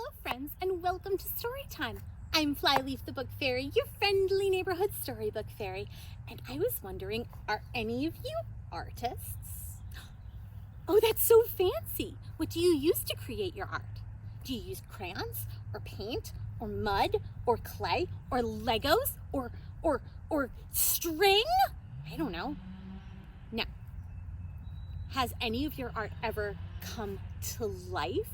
Hello friends, and welcome to Storytime. I'm Flyleaf the Book Fairy, your friendly neighborhood storybook fairy, and I was wondering, are any of you artists? Oh, that's so fancy! What do you use to create your art? Do you use crayons, or paint, or mud, or clay, or Legos, or string? I don't know. Now, has any of your art ever come to life?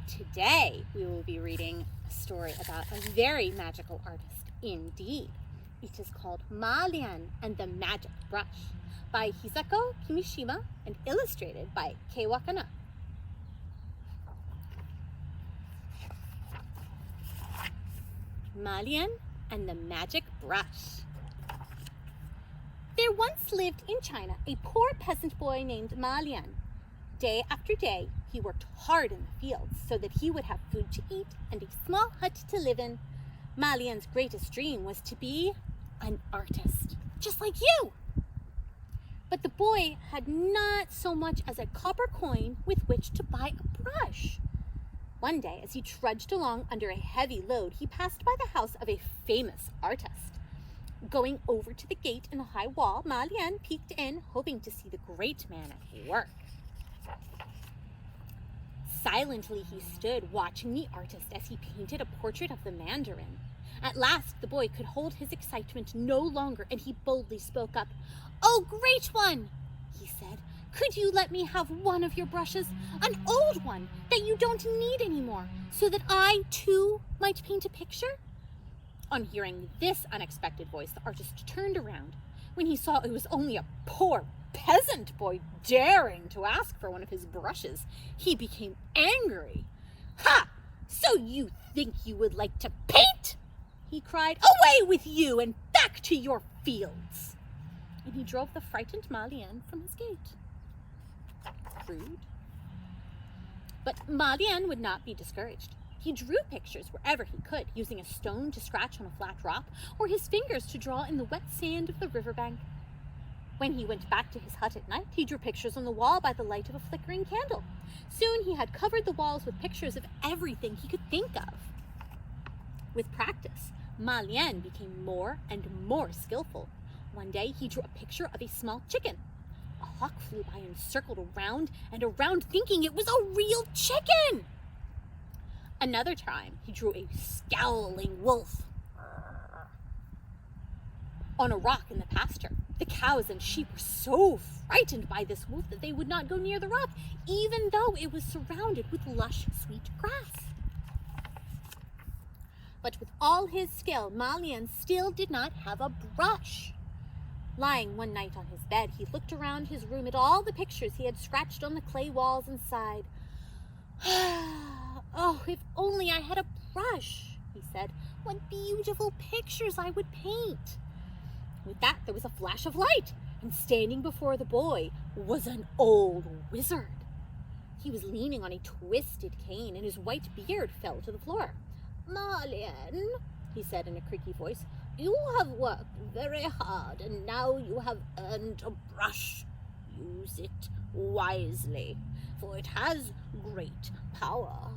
Today, we will be reading a story about a very magical artist indeed. It is called Lien and the Magic Brush by Hisako Kimishima and illustrated by Kei Wakana. Lien and the Magic Brush. There once lived in China a poor peasant boy named Lien. Day after day, he worked hard in the fields so that he would have food to eat and a small hut to live in. Lien's greatest dream was to be an artist, just like you. But the boy had not so much as a copper coin with which to buy a brush. One day, as he trudged along under a heavy load, he passed by the house of a famous artist. Going over to the gate in the high wall, Lien peeked in, hoping to see the great man at work. Silently he stood, watching the artist as he painted a portrait of the Mandarin. At last the boy could hold his excitement no longer, and he boldly spoke up. "Oh, great one," he said, "could you let me have one of your brushes, an old one that you don't need anymore, so that I, too, might paint a picture?" On hearing this unexpected voice, the artist turned around. When he saw it was only a poor peasant boy daring to ask for one of his brushes, he became angry. "Ha! So you think you would like to paint?" he cried. "Away with you and back to your fields!" And he drove the frightened Lien from his gate. Rude. But Lien would not be discouraged. He drew pictures wherever he could, using a stone to scratch on a flat rock or his fingers to draw in the wet sand of the riverbank. When he went back to his hut at night, he drew pictures on the wall by the light of a flickering candle. Soon he had covered the walls with pictures of everything he could think of. With practice, Lien became more and more skillful. One day he drew a picture of a small chicken. A hawk flew by and circled around and around, thinking it was a real chicken. Another time he drew a scowling wolf on a rock in the pasture. The cows and sheep were so frightened by this wolf that they would not go near the rock, even though it was surrounded with lush, sweet grass. But with all his skill, Lien still did not have a brush. Lying one night on his bed, he looked around his room at all the pictures he had scratched on the clay walls and sighed. "Oh, if only I had a brush," he said. "What beautiful pictures I would paint." With that, there was a flash of light, and standing before the boy was an old wizard. He was leaning on a twisted cane, and his white beard fell to the floor. "Lien," he said in a creaky voice, "you have worked very hard, and now you have earned a brush. Use it wisely, for it has great power."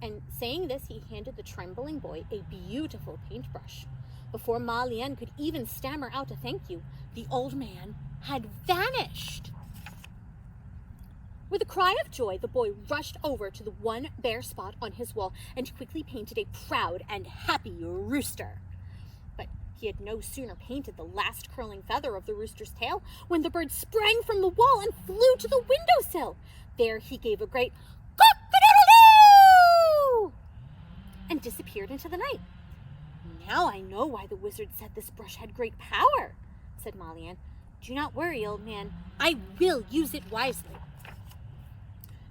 And saying this, he handed the trembling boy a beautiful paintbrush. Before Lien could even stammer out a thank you, the old man had vanished. With a cry of joy, the boy rushed over to the one bare spot on his wall and quickly painted a proud and happy rooster. But he had no sooner painted the last curling feather of the rooster's tail when the bird sprang from the wall and flew to the windowsill. There he gave a great cock-a-doodle-doo and disappeared into the night. "Now I know why the wizard said this brush had great power," said Lien. "Do not worry, old man. I will use it wisely."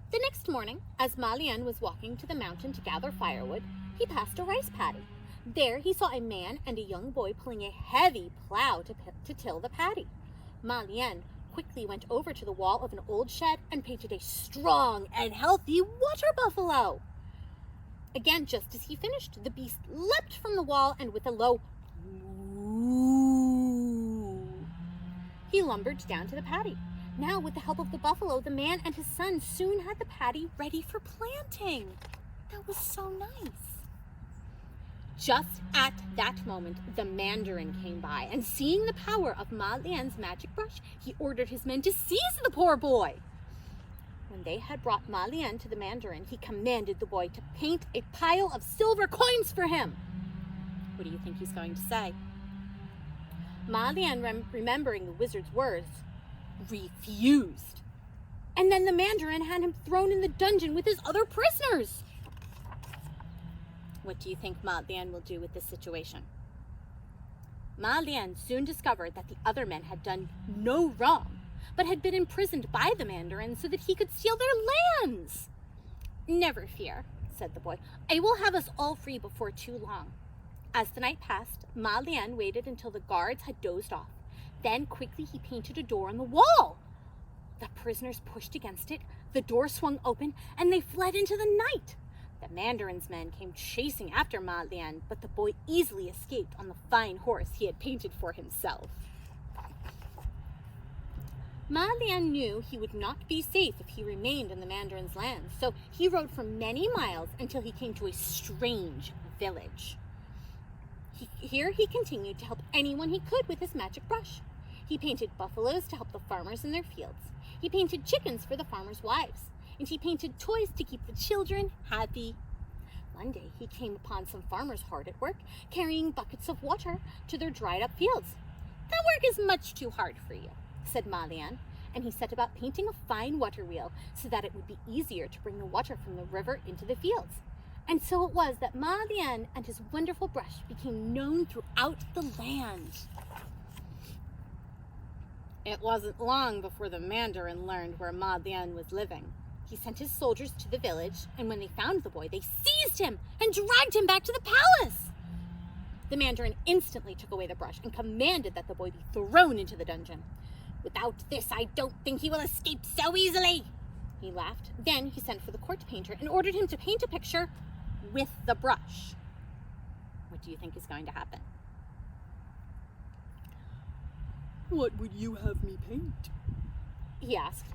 The next morning, as Lien was walking to the mountain to gather firewood, he passed a rice paddy. There he saw a man and a young boy pulling a heavy plow to till the paddy. Lien quickly went over to the wall of an old shed and painted a strong and healthy water buffalo. Again, just as he finished, the beast leapt from the wall, and with a low "woo," he lumbered down to the paddy. Now, with the help of the buffalo, the man and his son soon had the paddy ready for planting. That was so nice. Just at that moment, the Mandarin came by, and seeing the power of Ma Lian's magic brush, he ordered his men to seize the poor boy. When they had brought Ma Lian to the Mandarin, he commanded the boy to paint a pile of silver coins for him. What do you think he's going to say? Ma Lian, remembering the wizard's words, refused. And then the Mandarin had him thrown in the dungeon with his other prisoners. What do you think Ma Lian will do with this situation? Ma Lian soon discovered that the other men had done no wrong, but had been imprisoned by the Mandarin so that he could steal their lands. Never fear, said the boy. I will have us all free before too long. As the night passed, Ma Lian waited until the guards had dozed off. Then quickly he painted a door on the wall. The prisoners pushed against it, the door swung open, and they fled into the night. The Mandarin's men came chasing after Ma Lian, but the boy easily escaped on the fine horse he had painted for himself. Ma Lian knew he would not be safe if he remained in the Mandarin's lands, so he rode for many miles until he came to a strange village. Here he continued to help anyone he could with his magic brush. He painted buffaloes to help the farmers in their fields. He painted chickens for the farmers' wives. And he painted toys to keep the children happy. One day he came upon some farmers hard at work, carrying buckets of water to their dried-up fields. That work is much too hard for you, said Ma Lian, and he set about painting a fine water wheel so that it would be easier to bring the water from the river into the fields. And so it was that Ma Lian and his wonderful brush became known throughout the land. It wasn't long before the Mandarin learned where Ma Lian was living. He sent his soldiers to the village, and when they found the boy, they seized him and dragged him back to the palace. The Mandarin instantly took away the brush and commanded that the boy be thrown into the dungeon. Without this, I don't think he will escape so easily, he laughed. Then he sent for the court painter and ordered him to paint a picture with the brush. What do you think is going to happen? What would you have me paint? He asked.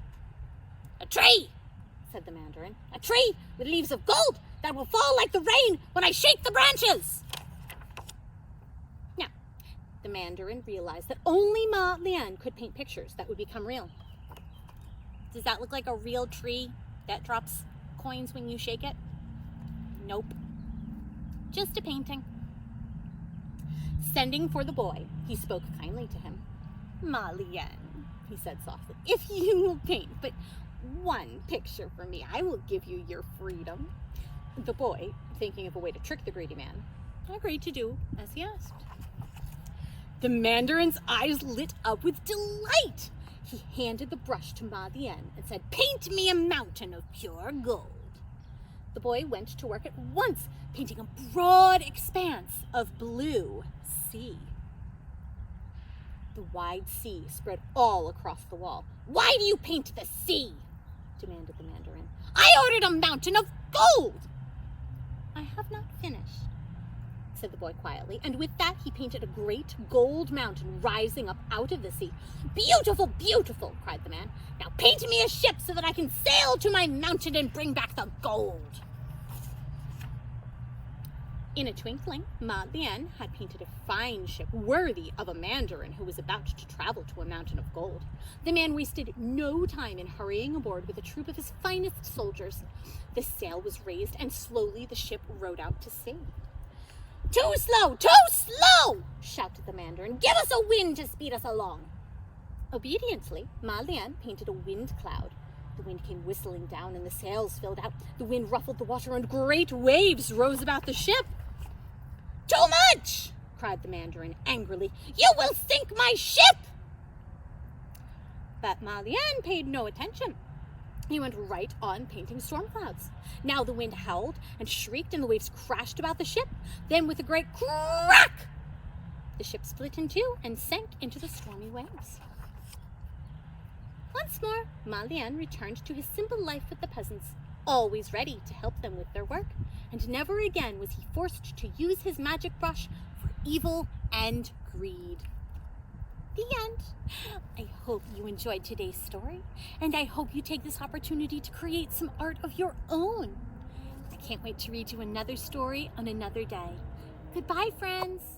A tree, said the Mandarin. A tree with leaves of gold that will fall like the rain when I shake the branches. Now, the Mandarin realized that only Ma Lian could paint pictures that would become real. Does that look like a real tree that drops coins when you shake it? Nope. Just a painting. Sending for the boy, he spoke kindly to him. Ma Lian, he said softly, if you will paint but one picture for me, I will give you your freedom. The boy, thinking of a way to trick the greedy man, agreed to do as he asked. The Mandarin's eyes lit up with delight. He handed the brush to Ma Lian and said, paint me a mountain of pure gold. The boy went to work at once, painting a broad expanse of blue sea. The wide sea spread all across the wall. Why do you paint the sea? Demanded the Mandarin. I ordered a mountain of gold. I have not finished, said the boy quietly, and with that he painted a great gold mountain rising up out of the sea. Beautiful, beautiful, cried the man. Now paint me a ship so that I can sail to my mountain and bring back the gold. In a twinkling, Ma Lian had painted a fine ship worthy of a Mandarin who was about to travel to a mountain of gold. The man wasted no time in hurrying aboard with a troop of his finest soldiers. The sail was raised, and slowly the ship rowed out to sea. Too slow! Too slow! Shouted the Mandarin. Give us a wind to speed us along. Obediently, Ma Lian painted a wind cloud. The wind came whistling down, and the sails filled out. The wind ruffled the water, and great waves rose about the ship. Too much! Cried the Mandarin angrily. You will sink my ship! But Ma Lian paid no attention. He went right on painting storm clouds. Now the wind howled and shrieked, and the waves crashed about the ship. Then with a great crack, the ship split in two and sank into the stormy waves. Once more, Ma Lian returned to his simple life with the peasants, always ready to help them with their work, and never again was he forced to use his magic brush for evil and greed. The end. I hope you enjoyed today's story, and I hope you take this opportunity to create some art of your own. I I can't wait to read you another story on another day. Goodbye, friends!